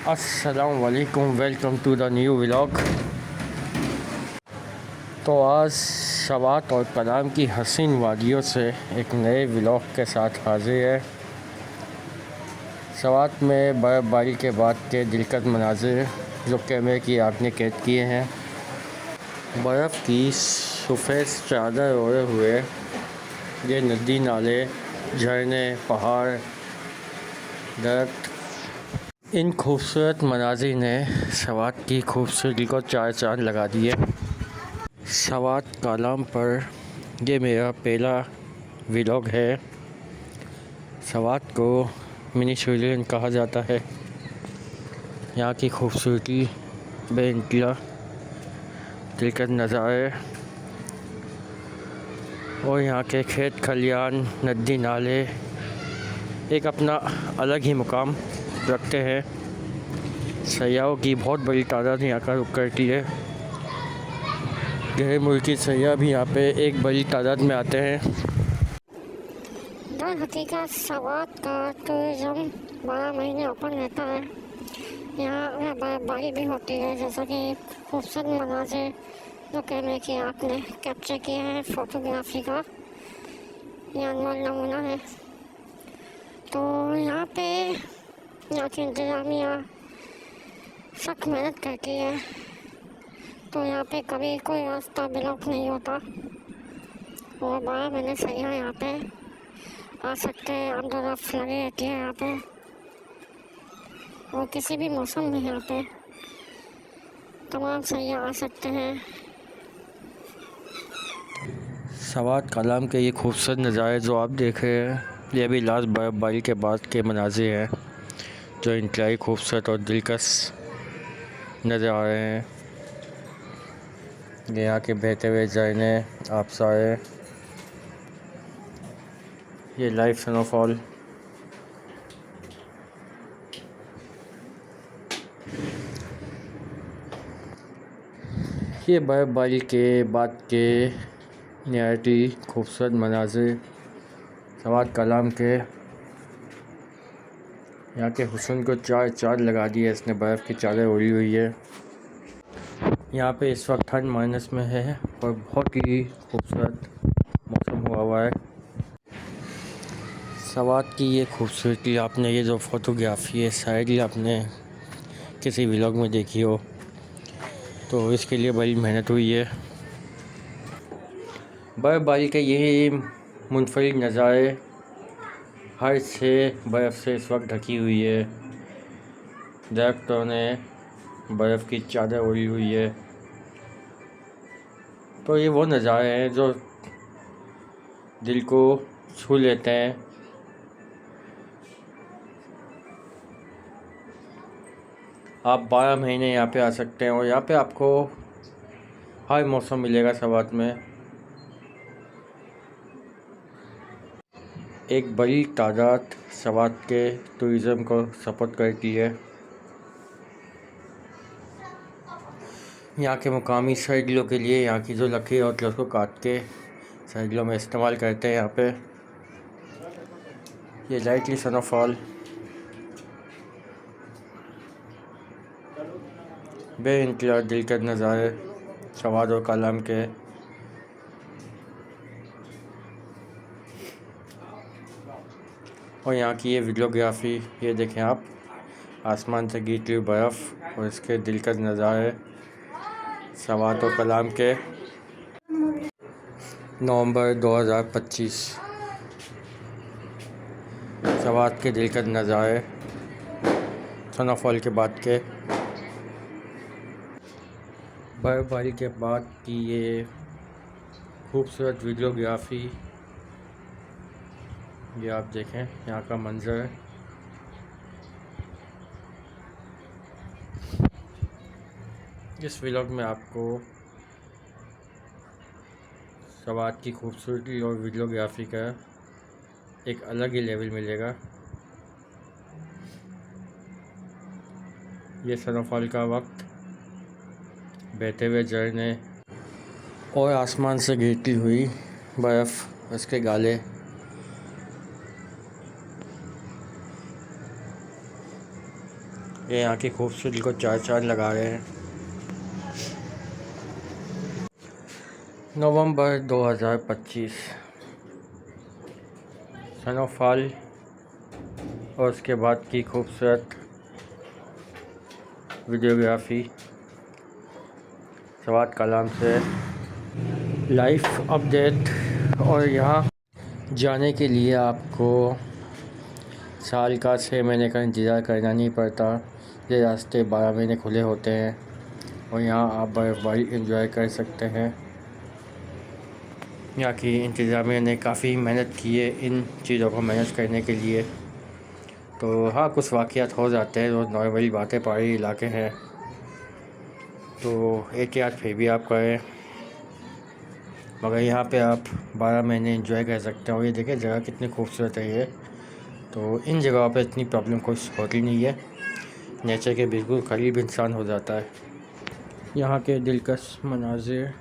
अस्सलाम वालेकुम, welcome to the new vlog. तो आज सवात और कलाम की हसीन वादियों से एक नए व्लॉग के साथ हाजिर है। सवात में बर्फ़बारी के बाद के दिलकश मनाजिर जो कैमरे की आँख ने कैद किए हैं। बर्फ़ की सफ़ेद चादर ओढ़े हुए ये नदी, नाले, झरने, पहाड़, दरख्त, इन खूबसूरत मनाजिर ने सवात की खूबसूरती को चार चाँद लगा दिए। सवात कलाम पर ये मेरा पहला व्लॉग है। सवात को मिनी स्विट्ज़रलैंड कहा जाता है। यहाँ की खूबसूरती, बेइंतहा दिलकश नज़ारे और यहाँ के खेत खलियान, नदी, नाले एक अपना अलग ही मुकाम रखते हैं। सयाहों की बहुत बड़ी तादाद यहाँ का रुक करती है। गैर मुल्की सयाह भी यहाँ पे एक बड़ी तादाद में आते हैं। दर हकीकत सवात का टूरिज़्म 12 महीने ओपन रहता है। यहाँ बर्फबारी भी होती है, जैसा कि खूबसूरत मनाजिर जो कैमरे की आँख ने कैप्चर किए हैं। फ़ोटोग्राफी का ये अनमोल नमूना है। तो यहाँ की इंतज़ामिया सख्त मेहनत करती है, तो यहाँ पे कभी कोई रास्ता ब्लॉक नहीं होता और 12 महीने सयाह यहाँ पे आ सकते हैं। आमतौर लगी रहती है यहाँ पे और किसी भी मौसम में यहाँ पे तमाम सयाह आ सकते हैं। सवात कलाम के ये खूबसूरत नज़ारे जो आप देख रहे हैं, ये भी लास्ट बर्फ़बारी के बाद के मनाजिर हैं जो इंतहाई खूबसूरत और दिलकश नज़र आ रहे हैं। यहाँ के बहते हुए झरने, आबशारें, ये लाइव स्नोफॉल, ये बर्फ़बारी के बाद के नहायती खूबसूरत मनाजिर सवात कलाम के। यहाँ के हुस्न को चार चाँद लगा दिया इसने, बर्फ़ की चादर ओढ़ी हुई है। यहाँ पे इस वक्त ठंड माइनस में है और बहुत ही खूबसूरत मौसम हुआ है। सवात की ये खूबसूरती आपने, ये जो फ़ोटोग्राफी है शायद ही आपने किसी व्लॉग में देखी हो, तो इसके लिए बड़ी मेहनत हुई है। बर्फ़बारी के यही मुनफरिद नज़ारे, हर से बर्फ़ से इस वक्त ढकी हुई है। दरख्तों ने बर्फ़ की चादर ओढ़ी हुई है। तो ये वो नज़ारे हैं जो दिल को छू लेते हैं। आप 12 महीने यहाँ पे आ सकते हैं और यहाँ पे आपको हर मौसम मिलेगा। सवात में एक बड़ी तादाद सवात के टूरिज़म को सपोर्ट करती है। यहाँ के मुकामी सर्दियों के लिए यहाँ की जो लकड़ी होती है उसको काट के सर्दियों में इस्तेमाल करते हैं। यहाँ पे ये लाइटली स्नोफॉल, बेइंतहा दिलकश नज़ारे सवात और कलाम के। और यहाँ की ये वीडियोग्राफी, ये देखें आप, आसमान से गिरती हुई बर्फ़ और इसके दिलकश नज़ारे सवात और कलाम के। नवंबर 2025 सवात के दिलकश नज़ारे स्नोफॉल के बाद के। बर्फ़बारी के बाद की ये खूबसूरत वीडियोग्राफी, ये आप देखें यहाँ का मंज़र। इस व्लॉग में आपको सवात की खूबसूरती और वीडियोग्राफी का एक अलग ही लेवल मिलेगा। ये स्नोफॉल का वक्त, बहते हुए झरने और आसमान से गिरती हुई बर्फ़, उसके गाले। ये यहाँ की खूबसूरती को चार चांद लगा रहे हैं। नवंबर 2025 स्नोफॉल और उसके बाद की खूबसूरत वीडियोग्राफी सवात कलाम से लाइफ अपडेट। और यहाँ जाने के लिए आपको साल का 6 महीने का इंतज़ार करना नहीं पड़ता। ये रास्ते 12 महीने खुले होते हैं और यहाँ आप बर्फ़बारी एंजॉय कर सकते हैं। यहाँ की इंतज़ामिया ने काफ़ी मेहनत की है इन चीज़ों को मैनेज करने के लिए। तो हाँ, कुछ वाक़यात हो जाते हैं, रोज़ नॉर्मली बातें, पहाड़ी इलाके हैं, तो एहतियात फिर भी आप करें। मगर यहाँ पे आप 12 महीने एंजॉय कर सकते हैं। और ये देखें जगह कितनी खूबसूरत है ये। तो इन जगहों पे इतनी प्रॉब्लम कोई होती नहीं है, नेचर के बिल्कुल करीब इंसान हो जाता है। यहाँ के दिलकश मनाजिर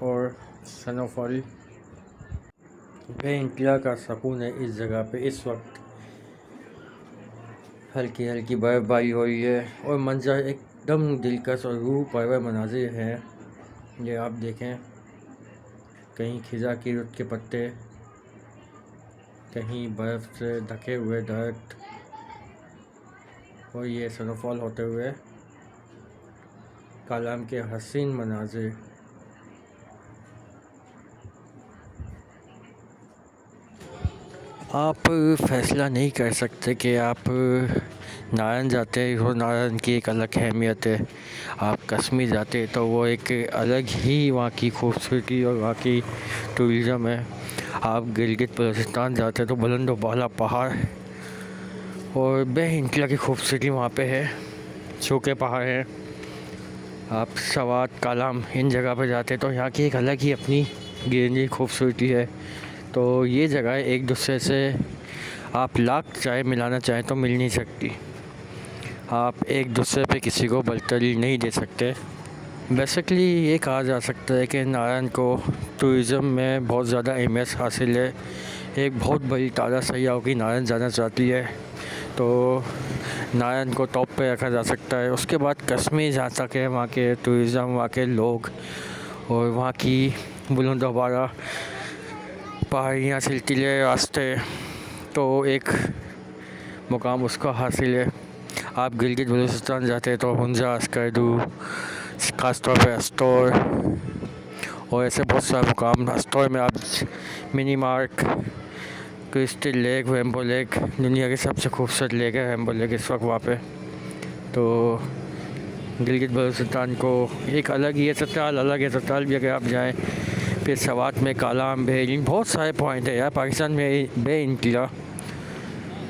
और स्नोफॉल बेइंतहा का सुकून है इस जगह पे। इस वक्त हल्की हल्की बर्फ़बारी हो रही है और मंजर एकदम दिलकश और रूह परवर मनाजिर हैं। ये आप देखें, कहीं खिज़ा की रुत के पत्ते, कहीं बर्फ़ से ढके हुए दरख्त और ये स्नोफॉल होते हुए कलाम के हसीन मनाजिर। आप फ़ैसला नहीं कर सकते कि आप नारन जाते हो, नारन की एक अलग अहमियत है। आप कश्मीर जाते तो वो एक अलग ही वहाँ की खूबसूरती और वहाँ की टूरिज़म है। आप गिलगित बल्तिस्तान जाते तो बुलंद बाला पहाड़ और बेइंतहा की खूबसूरती वहाँ पे है, सूखे पहाड़ हैं। आप सवात कलाम इन जगह पे जाते तो यहाँ की एक अलग ही अपनी ग्रीनरी खूबसूरती है। तो ये जगह एक दूसरे से आप लाख चाहे मिलाना चाहें तो मिल नहीं सकती। आप एक दूसरे पे किसी को बरतरी नहीं दे सकते। बेसिकली ये कहा जा सकता है कि नारायण को टूरिज़म में बहुत ज़्यादा अहमियत हासिल है। एक बहुत बड़ी तादाद सयाहों की नारायण जाना चाहती है, तो नारायण को टॉप पे रखा जा सकता है। उसके बाद कश्मीर जहाँ तक है, वहाँ के टूरिज़म, वहाँ के लोग और वहाँ की बुलंदबारा पहाड़ियाँ, सिलसिले, रास्ते, तो एक मुकाम उसका हासिल है। आप गिलगित बल्तिस्तान जाते हैं तो हुंजा, अस्करदू, ख़ास तौर पे अस्टोर और ऐसे बहुत सारे मुकाम। अस्टोर में आप मिनी मार्क, क्रिस्टल लेक, वेम्बो लेक, दुनिया की सबसे खूबसूरत लेक है वेम्बो लेक इस वक्त वहाँ पे। तो गिलगित बल्तिस्तान को एक अलग ही है, सत्राल अलग है। सत्राल भी अगर आप जाएँ, फिर सवात में कालाम, बेहरीन, बहुत सारे पॉइंट है यार। पाकिस्तान में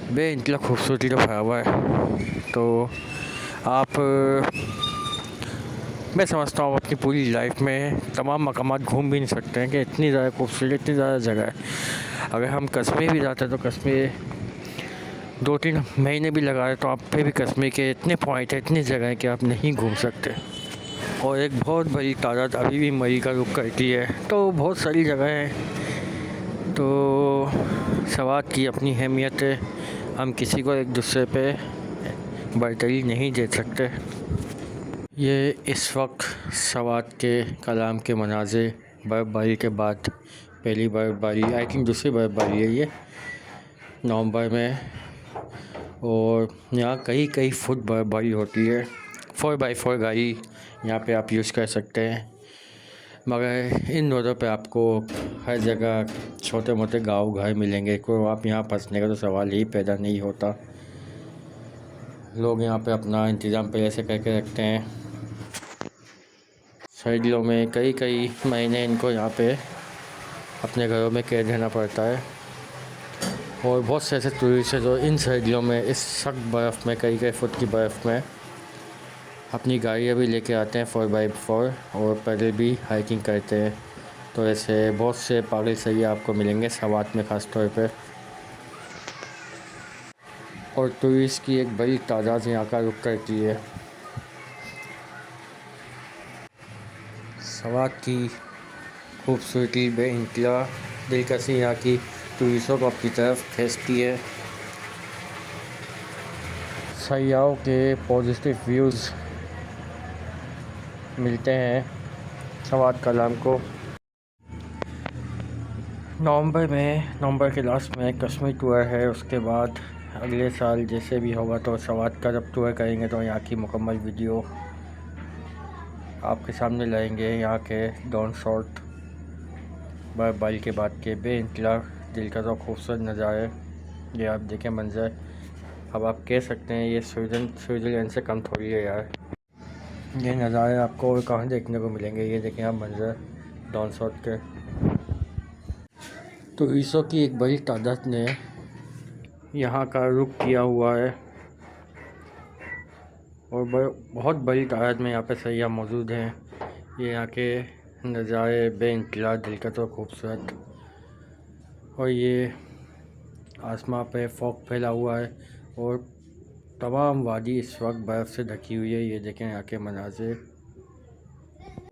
बेइंतहा खूबसूरती तो भरा हुआ है। तो आप, मैं समझता हूँ अपनी पूरी लाइफ में तमाम मकामात घूम भी नहीं सकते हैं कि इतनी ज़्यादा खूबसूरत, इतनी ज़्यादा जगह है। अगर हम कश्मीर भी जाते हैं तो कश्मीर 2-3 महीने भी लगाए तो आप पे भी कश्मीर के इतने पॉइंट है, इतनी जगह है कि आप नहीं घूम सकते। और एक बहुत बड़ी तादाद अभी भी मरी का रुख करती है। तो बहुत सारी जगह हैं। तो सवात की अपनी अहमियत है, हम किसी को एक दूसरे पे बरतरी नहीं दे सकते। ये इस वक्त सवात के कलाम के मनाज़िर, बर्फ़बारी के बाद पहली बर्फ़बारी, आई थिंक दूसरी बर्फ़बारी है ये नवंबर में। और यहाँ कई फुट बर्फ़बारी होती है। 4x4 गाड़ी यहाँ पे आप यूज़ कर सकते हैं। मगर इन रोडों पे आपको हर जगह छोटे मोटे गांव घर मिलेंगे, कोई आप यहाँ फंसने का तो सवाल ही पैदा नहीं होता। लोग यहाँ पे अपना इंतज़ाम पहले से करके रखते हैं। सर्दियों में कई महीने इनको यहाँ पे अपने घरों में कैद रहना पड़ता है। और बहुत से ऐसे टूरिस्ट हैं जो इन सर्दियों में इस सख्त बर्फ़ में, कई फुट की बर्फ़ में अपनी गाड़ियाँ भी लेके आते हैं 4x4 और पैदल भी हाइकिंग करते हैं। तो ऐसे बहुत से पागल सैयाह आपको मिलेंगे सवात में ख़ास तौर पे। और टूरिस्ट की एक बड़ी तादाद यहाँ का रुख करती है। सवात की खूबसूरती बेइंतहा दिलकशी यहाँ की टूरिस्टों को अपनी तरफ खींचती है। सयाहों के पॉजिटिव व्यूज़ मिलते हैं सवात कलाम को। नवंबर के लास्ट में कश्मीर टूर है, उसके बाद अगले साल जैसे भी होगा तो सवात का जब टूर करेंगे तो यहाँ की मुकम्मल वीडियो आपके सामने लाएंगे। यहाँ के डॉन शॉट बर्फबारी के बाद के बेइंतहा दिल का तो खूबसूरत नज़ारे, ये आप देखें मंज़र। अब आप कह सकते हैं ये स्विट्ज़रलैंड से कम थोड़ी है यार। ये नज़ारे आपको और कहाँ देखने को मिलेंगे। ये देखें आप मंज़र डॉन शॉट के। टूरिस्टों की एक बड़ी तादाद ने यहाँ का रुख किया हुआ है और बहुत बड़ी तादाद में यहाँ पे सयाह मौजूद हैं। ये यहाँ के नज़ारे बेइंतहा दिल का तो खूबसूरत, और ये आसमां पे फॉग फैला हुआ है और तमाम वादी इस वक्त बर्फ़ से ढकी हुई है। ये देखें यहाँ के मनाज़िर,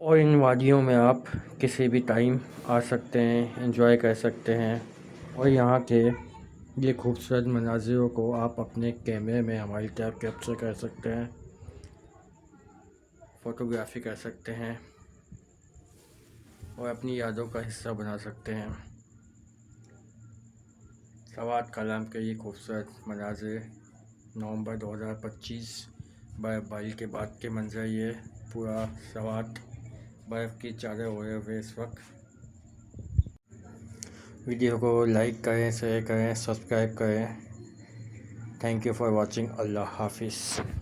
और इन वादियों में आप किसी भी टाइम आ सकते हैं, एंजॉय कर सकते हैं। और यहाँ के ये खूबसूरत मनाज़िरों को आप अपने कैमरे में हमारी तरह कैप्चर कर सकते हैं, फ़ोटोग्राफी कर सकते हैं और अपनी यादों का हिस्सा बना सकते हैं। सवात कलाम के ये खूबसूरत मनाज़िर नवंबर 2025 बर्फबारी के बाद के मंजर। ये पूरा सवात बर्फ़ की चादर ओढ़े हुए इस वक्त। वीडियो को लाइक करें, शेयर करें, सब्सक्राइब करें। Thank you for watching. Allah हाफिज़।